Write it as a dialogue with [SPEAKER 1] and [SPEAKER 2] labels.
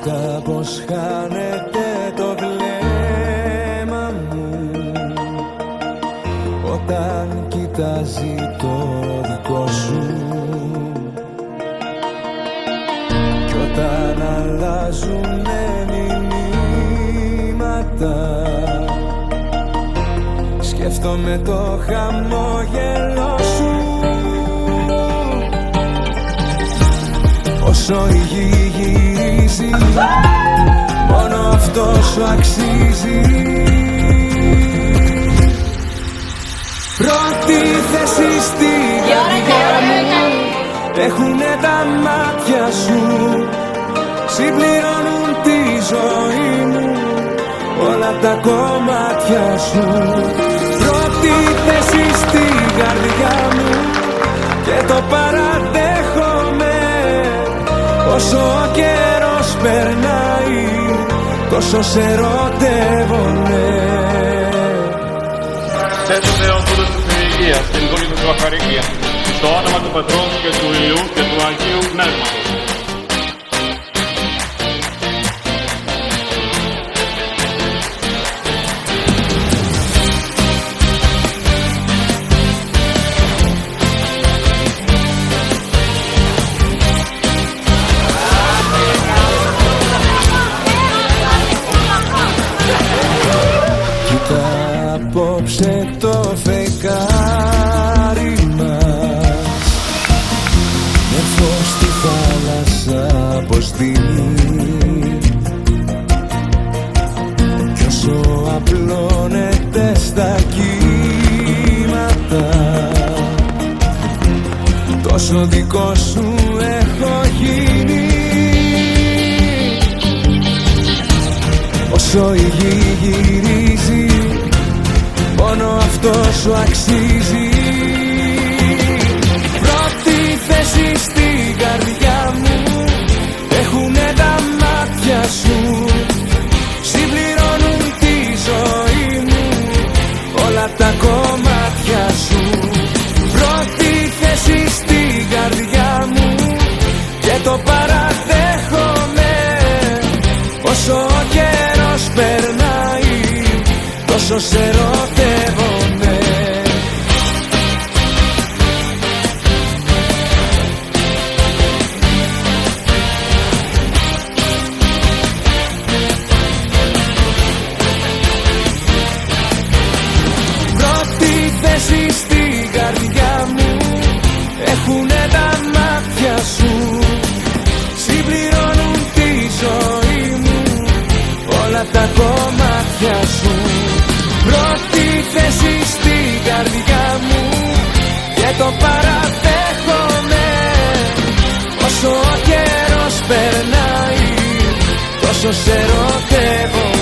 [SPEAKER 1] Κάπως χάνεται το βλέμμα μου όταν κοιτάζει το δικό σου, κι όταν αλλάζουνε μηνύματα σκέφτομαι το χαμόγελο σου. Όσο η γη γυρίζει, μόνο αυτό σου αξίζει. Πρώτη θέση στη καρδιά μου έχουνε τα μάτια σου. Συμπληρώνουν τη ζωή μου όλα τα κομμάτια σου. Πρώτη θέση στη καρδιά μου και το παραδέχομαι. Όσο ο καιρός περνάει, τόσο σε ερωτεύομαι.
[SPEAKER 2] Θέτω Θεό τούτος της υγείας, την δούλη του Αχαρικία, στο όνομα του Πατρός και του Υιού και του Αγίου Πνεύματος.
[SPEAKER 1] Απόψε το φεγγάρι μας με φως στη θάλασσα αποστείλει, κι όσο απλώνεται στα κύματα τόσο δικό σου έχω γίνει. Όσο η γη γυρίζει, μόνο αυτό σου αξίζει. Πρώτη θέση στην καρδιά μου έχουνε τα μάτια σου. Συμπληρώνουν τη ζωή μου όλα τα κομμάτια σου. Πρώτη θέση στην καρδιά μου και το παραδέχομαι. Όσο ο καιρός περνάει, τόσο σε ερωτεύομαι. Πρώτη θέση στην καρδιά μου έχουνε τα μάτια σου. Συμπληρώνουν τη ζωή μου όλα τα κομμάτια σου. Πρώτη θέση στην καρδιά μου και το παραδέχομαι. Όσο ο καιρός περνάει, τόσο σε ερωτεύομαι.